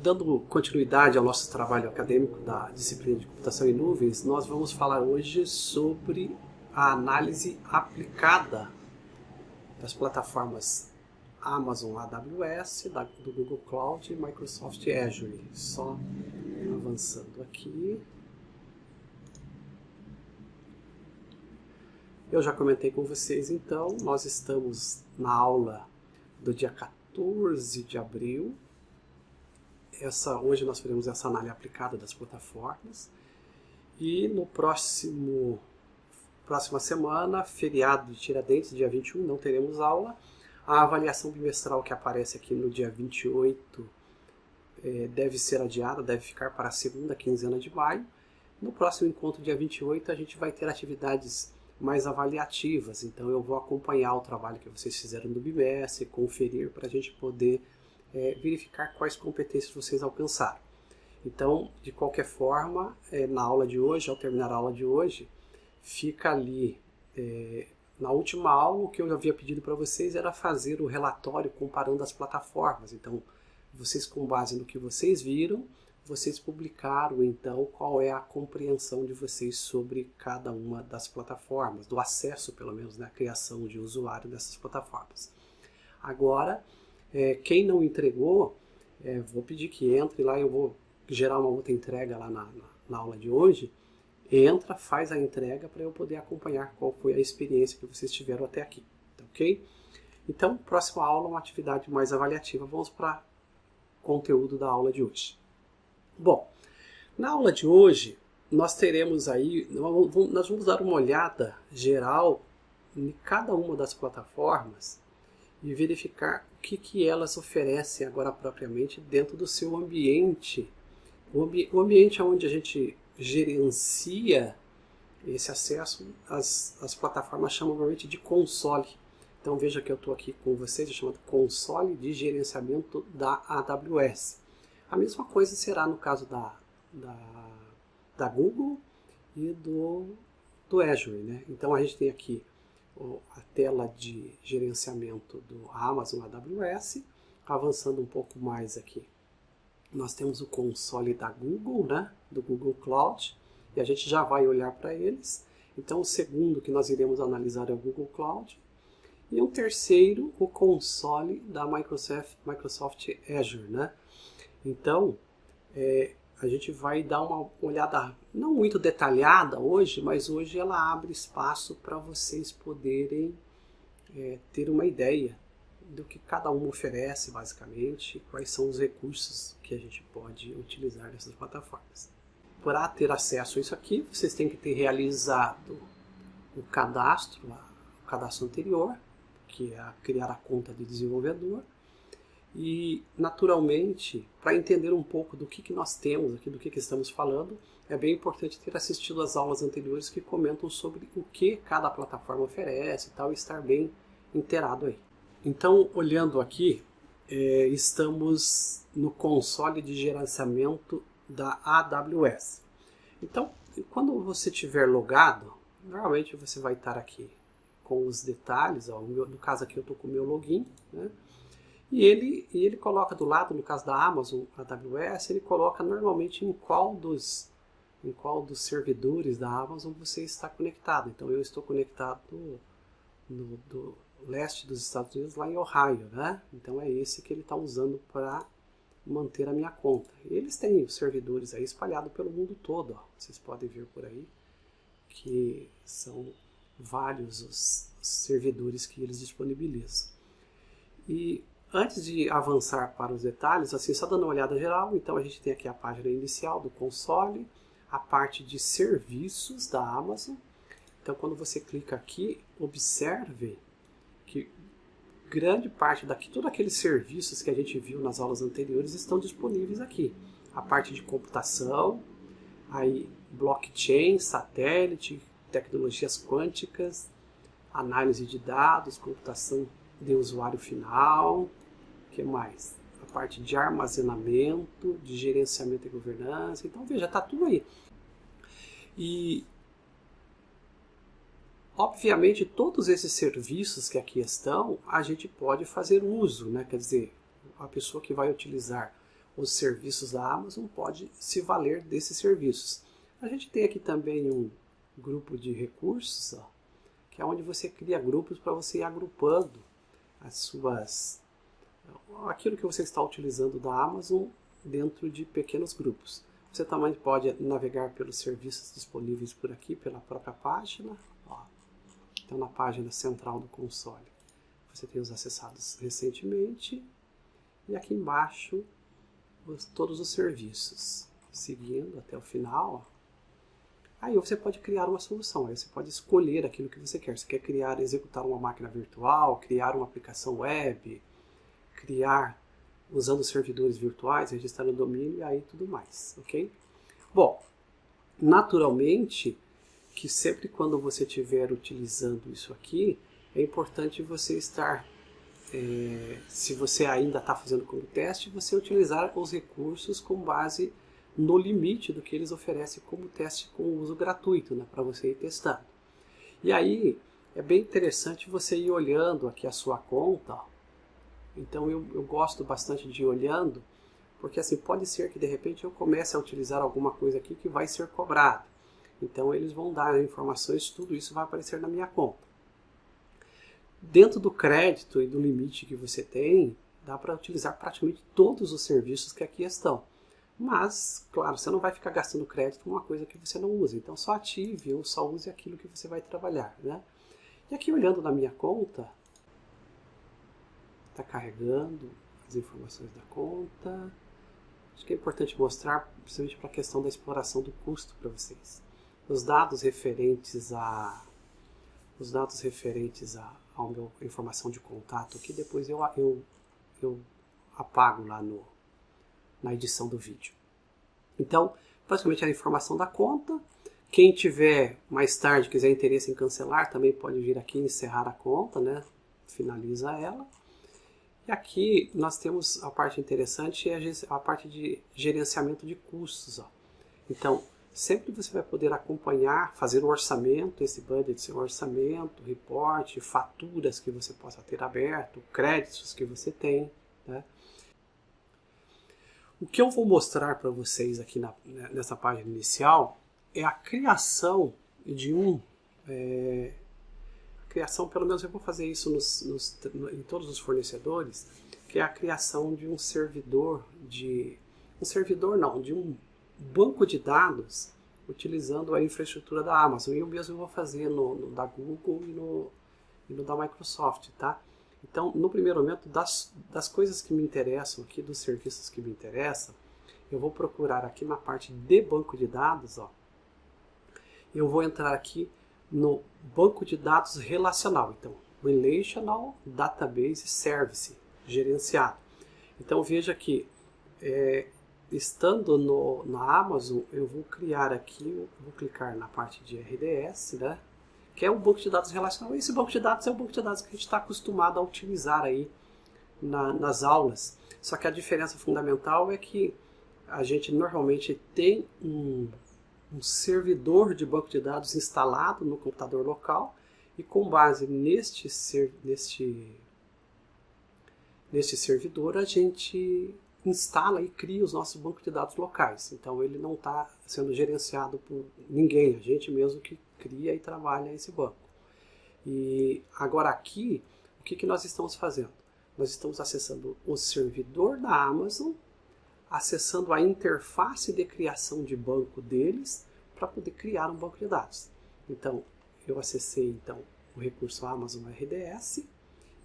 Dando continuidade ao nosso trabalho acadêmico da disciplina de computação em nuvens, nós vamos falar hoje sobre a análise aplicada das plataformas Amazon AWS, do Google Cloud e Microsoft Azure. Só avançando aqui. Eu já comentei com vocês, então, nós estamos na aula do dia 14 de abril. Hoje nós faremos essa análise aplicada das plataformas. E no próxima semana, feriado de Tiradentes, dia 21, não teremos aula. A avaliação bimestral que aparece aqui no dia 28 deve ser adiada, deve ficar para a segunda quinzena de maio. No próximo encontro, dia 28, a gente vai ter atividades mais avaliativas. Então eu vou acompanhar o trabalho que vocês fizeram no bimestre, conferir para a gente poder verificar quais competências vocês alcançaram. Então, de qualquer forma, na aula de hoje, ao terminar a aula de hoje, fica ali, na última aula, o que eu havia pedido para vocês era fazer o relatório comparando as plataformas. Então, vocês, com base no que vocês viram, vocês publicaram, então, qual é a compreensão de vocês sobre cada uma das plataformas, do acesso, pelo menos, na criação de usuário dessas plataformas. Agora, quem não entregou, vou pedir que entre lá, eu vou gerar uma outra entrega lá na aula de hoje. Entra, faz a entrega para eu poder acompanhar qual foi a experiência que vocês tiveram até aqui, tá ok? Então, próxima aula, uma atividade mais avaliativa. Vamos para o conteúdo da aula de hoje. Bom, na aula de hoje, nós teremos aí, nós vamos dar uma olhada geral em cada uma das plataformas e verificar o que elas oferecem agora propriamente dentro do seu ambiente. O ambiente onde a gente gerencia esse acesso, as plataformas chamam normalmente de console. Então veja que eu estou aqui com vocês, chamado console de gerenciamento da AWS. A mesma coisa será no caso da Google e do Azure, né? Então a gente tem aqui a tela de gerenciamento do Amazon AWS. Avançando um pouco mais aqui, nós temos o console da Google, né, do Google Cloud, e a gente já vai olhar para eles. Então o segundo que nós iremos analisar é o Google Cloud, e o terceiro, o console da Microsoft Azure, né? Então a gente vai dar uma olhada não muito detalhada hoje, mas hoje ela abre espaço para vocês poderem ter uma ideia do que cada uma oferece, basicamente, quais são os recursos que a gente pode utilizar nessas plataformas. Para ter acesso a isso aqui, vocês têm que ter realizado o cadastro anterior, que é criar a conta de desenvolvedor. E, naturalmente, para entender um pouco do que nós temos aqui, do que estamos falando, é bem importante ter assistido às aulas anteriores que comentam sobre o que cada plataforma oferece e tal, e estar bem inteirado aí. Então, olhando aqui, estamos no console de gerenciamento da AWS. Então, quando você estiver logado, normalmente você vai estar aqui com os detalhes. No caso aqui eu estou com o meu login, né? E ele coloca do lado, no caso da Amazon AWS, ele coloca normalmente em qual dos servidores da Amazon você está conectado. Então eu estou conectado do leste dos Estados Unidos, lá em Ohio, né? Então é esse que ele está usando para manter a minha conta. E eles têm os servidores aí espalhados pelo mundo todo, ó. Vocês podem ver por aí que são vários os servidores que eles disponibilizam. E antes de avançar para os detalhes, assim, só dando uma olhada geral, então a gente tem aqui a página inicial do console, a parte de serviços da Amazon. Então quando você clica aqui, observe que grande parte todos aqueles serviços que a gente viu nas aulas anteriores estão disponíveis aqui. A parte de computação, aí blockchain, satélite, tecnologias quânticas, análise de dados, computação de usuário final, o que mais? A parte de armazenamento, de gerenciamento e governança. Então veja, está tudo aí. E obviamente, todos esses serviços que aqui estão, a gente pode fazer uso, né? Quer dizer, a pessoa que vai utilizar os serviços da Amazon, pode se valer desses serviços. A gente tem aqui também um grupo de recursos, ó, que é onde você cria grupos para você ir agrupando aquilo que você está utilizando da Amazon dentro de pequenos grupos. Você também pode navegar pelos serviços disponíveis por aqui, pela própria página. Ó. Então, na página central do console, você tem os acessados recentemente. E aqui embaixo, todos os serviços. Seguindo até o final. Ó. Aí você pode criar uma solução. Aí você pode escolher aquilo que você quer. Você quer executar uma máquina virtual, criar uma aplicação web, criar usando servidores virtuais, registrar o domínio e aí tudo mais, ok? Bom, naturalmente que sempre quando você estiver utilizando isso aqui, é importante você estar, se você ainda está fazendo como teste, você utilizar os recursos com base no limite do que eles oferecem como teste com uso gratuito, né, para você ir testando. E aí é bem interessante você ir olhando aqui a sua conta, ó. Então eu gosto bastante de ir olhando, porque assim, pode ser que de repente eu comece a utilizar alguma coisa aqui que vai ser cobrada. Então eles vão dar informações, tudo isso vai aparecer na minha conta. Dentro do crédito e do limite que você tem, dá para utilizar praticamente todos os serviços que aqui estão. Mas, claro, você não vai ficar gastando crédito com uma coisa que você não usa. Então só ative ou só use aquilo que você vai trabalhar, né? E aqui olhando na minha conta, está carregando as informações da conta. Acho que é importante mostrar, principalmente para a questão da exploração do custo para vocês. Os dados referentes à minha informação de contato aqui, depois eu apago lá na edição do vídeo. Então, basicamente a informação da conta. Quem tiver mais tarde, quiser interesse em cancelar, também pode vir aqui e encerrar a conta, né? Finaliza ela. E aqui nós temos a parte interessante, é a parte de gerenciamento de custos. Ó. Então, sempre você vai poder acompanhar, fazer o orçamento, esse budget, seu orçamento, reporte, faturas que você possa ter aberto, créditos que você tem. Né? O que eu vou mostrar para vocês aqui nessa página inicial é a criação de pelo menos eu vou fazer isso em todos os fornecedores, que é a criação de de um banco de dados utilizando a infraestrutura da Amazon. Eu mesmo vou fazer no da Google e no da Microsoft, tá? Então, no primeiro momento, das coisas que me interessam aqui, dos serviços que me interessam, eu vou procurar aqui na parte de banco de dados, ó. Eu vou entrar aqui no banco de dados relacional. Então, Relational Database Service, gerenciado. Então, veja que, estando na Amazon, eu vou criar aqui, vou clicar na parte de RDS, né? Que é o banco de dados relacional. Esse banco de dados é o banco de dados que a gente está acostumado a utilizar aí nas aulas. Só que a diferença fundamental é que a gente normalmente tem um servidor de banco de dados instalado no computador local e com base neste servidor a gente instala e cria os nossos bancos de dados locais. Então ele não está sendo gerenciado por ninguém, a gente mesmo que cria e trabalha esse banco. E agora aqui, o que nós estamos fazendo? Nós estamos acessando o servidor da Amazon, acessando a interface de criação de banco deles para poder criar um banco de dados. Então, eu acessei o recurso Amazon RDS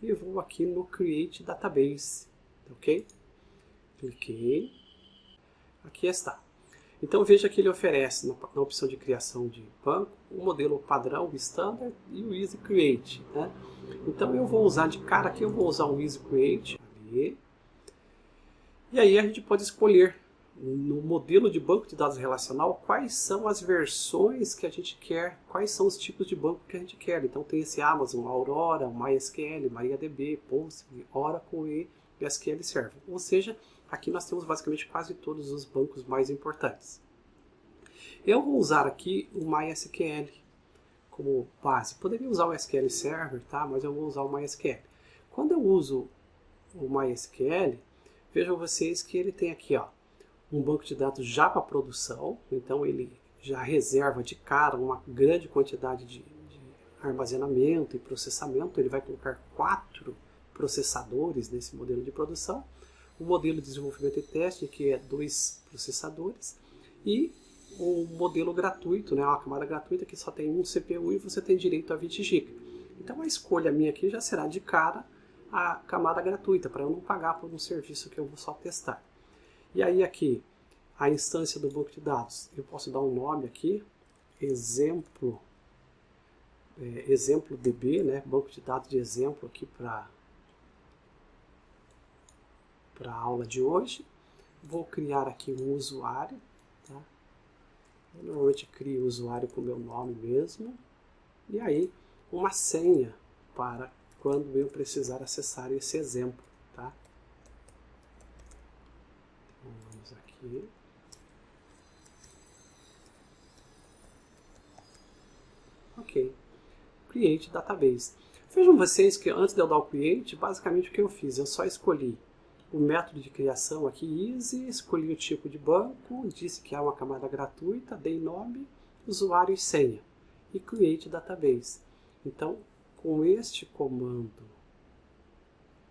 e eu vou aqui no Create Database, ok? Cliquei, aqui está. Então veja que ele oferece na opção de criação de banco o modelo padrão, o standard e o Easy Create, né? Então eu vou usar de cara aqui, eu vou usar o Easy Create ali. E aí a gente pode escolher no modelo de banco de dados relacional quais são as versões que a gente quer, quais são os tipos de banco que a gente quer. Então tem esse Amazon, Aurora, MySQL, MariaDB, Postgre, Oracle e SQL Server. Ou seja, aqui nós temos basicamente quase todos os bancos mais importantes. Eu vou usar aqui o MySQL como base. Poderia usar o SQL Server, tá? Mas eu vou usar o MySQL. Quando eu uso o MySQL, Vejam vocês que ele tem aqui, ó, um banco de dados já para produção, então ele já reserva de cara uma grande quantidade de armazenamento e processamento. Ele vai colocar 4 processadores nesse modelo de produção, o modelo de desenvolvimento e teste, que é 2 processadores, e o modelo gratuito, né, uma camada gratuita que só tem um CPU e você tem direito a 20 GB. Então a escolha minha aqui já será de cara a camada gratuita, para eu não pagar por um serviço que eu vou só testar. E aí aqui, a instância do banco de dados, eu posso dar um nome aqui, exemplo DB, né, banco de dados de exemplo aqui para a aula de hoje. Vou criar aqui um usuário, tá? Eu normalmente crio o usuário com o meu nome mesmo, e aí uma senha para quando eu precisar acessar esse exemplo, tá? Então, vamos aqui. Ok. Create Database. Vejam vocês que antes de eu dar o Create, basicamente o que eu fiz? Eu só escolhi o método de criação aqui, Easy, escolhi o tipo de banco, disse que é uma camada gratuita, dei nome, usuário e senha. E Create Database. Então, com este comando,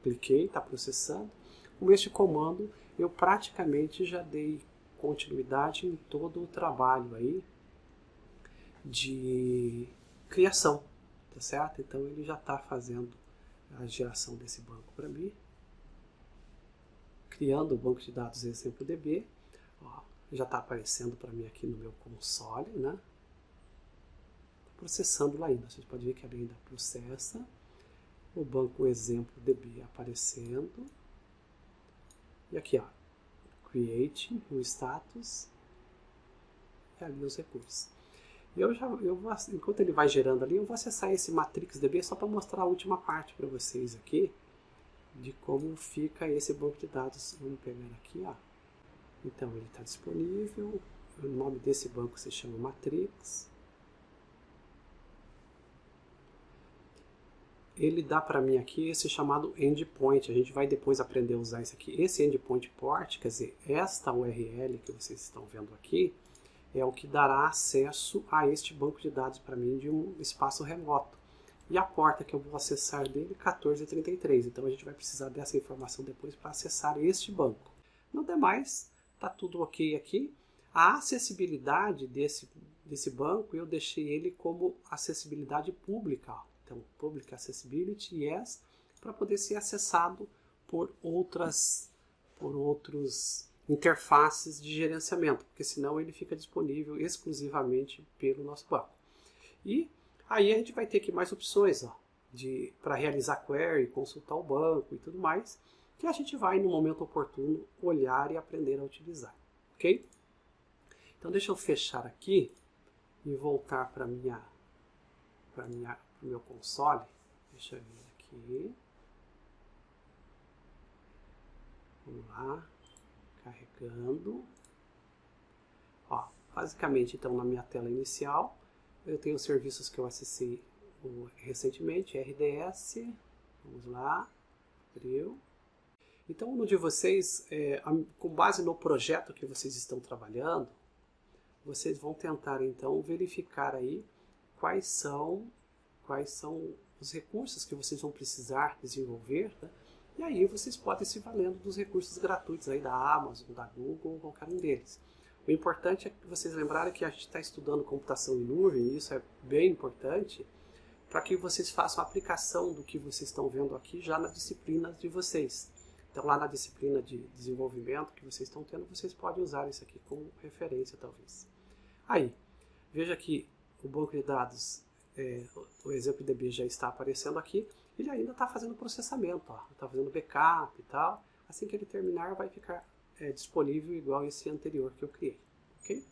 cliquei, está processando. Com este comando, eu praticamente já dei continuidade em todo o trabalho aí de criação, tá certo? Então ele já está fazendo a geração desse banco para mim, criando o banco de dados exemplo DB. Ó, já está aparecendo para mim aqui no meu console, né? Processando lá ainda. Vocês podem ver que ele ainda processa. O banco exemplo DB aparecendo. E aqui, ó, create, o status, e ali os recursos. Enquanto ele vai gerando ali, eu vou acessar esse Matrix DB só para mostrar a última parte para vocês aqui, de como fica esse banco de dados. Vamos pegar aqui, ó. Então ele está disponível, o nome desse banco se chama Matrix. Ele dá para mim aqui esse chamado endpoint, a gente vai depois aprender a usar isso aqui. Esse endpoint port, quer dizer, esta URL que vocês estão vendo aqui, é o que dará acesso a este banco de dados para mim de um espaço remoto. E a porta que eu vou acessar dele é 1433, então a gente vai precisar dessa informação depois para acessar este banco. No demais, está tudo ok aqui. A acessibilidade desse banco, eu deixei ele como acessibilidade pública. Então, Public Accessibility, yes, para poder ser acessado por outros interfaces de gerenciamento, porque senão ele fica disponível exclusivamente pelo nosso banco. E aí a gente vai ter aqui mais opções para realizar query, consultar o banco e tudo mais, que a gente vai, no momento oportuno, olhar e aprender a utilizar. Ok? Então, deixa eu fechar aqui e voltar para o meu console. Deixa eu vir aqui. Vamos lá. Carregando. Ó, basicamente, então, na minha tela inicial, eu tenho os serviços que eu acessei recentemente, RDS. Vamos lá. Abriu. Então, no de vocês, com base no projeto que vocês estão trabalhando, vocês vão tentar, então, verificar aí quais são os recursos que vocês vão precisar desenvolver, né? E aí vocês podem se valendo dos recursos gratuitos aí da Amazon, da Google, ou qualquer um deles. O importante é que vocês lembrarem que a gente está estudando computação em nuvem, e isso é bem importante, para que vocês façam a aplicação do que vocês estão vendo aqui já na disciplina de vocês. Então lá na disciplina de desenvolvimento que vocês estão tendo, vocês podem usar isso aqui como referência talvez. Aí, veja que o banco de dados, o exemplo DB já está aparecendo aqui, ele ainda está fazendo processamento, está fazendo backup e tal. Assim que ele terminar, vai ficar disponível igual esse anterior que eu criei. Okay?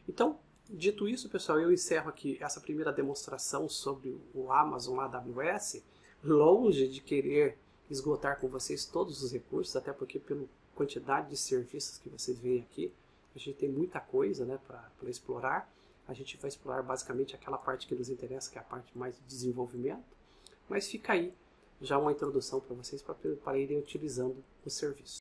Então, dito isso, pessoal, eu encerro aqui essa primeira demonstração sobre o Amazon AWS, longe de querer esgotar com vocês todos os recursos, até porque pela quantidade de serviços que vocês veem aqui, a gente tem muita coisa, né, para explorar. A gente vai explorar basicamente aquela parte que nos interessa, que é a parte mais de desenvolvimento, mas fica aí já uma introdução para vocês para irem utilizando o serviço.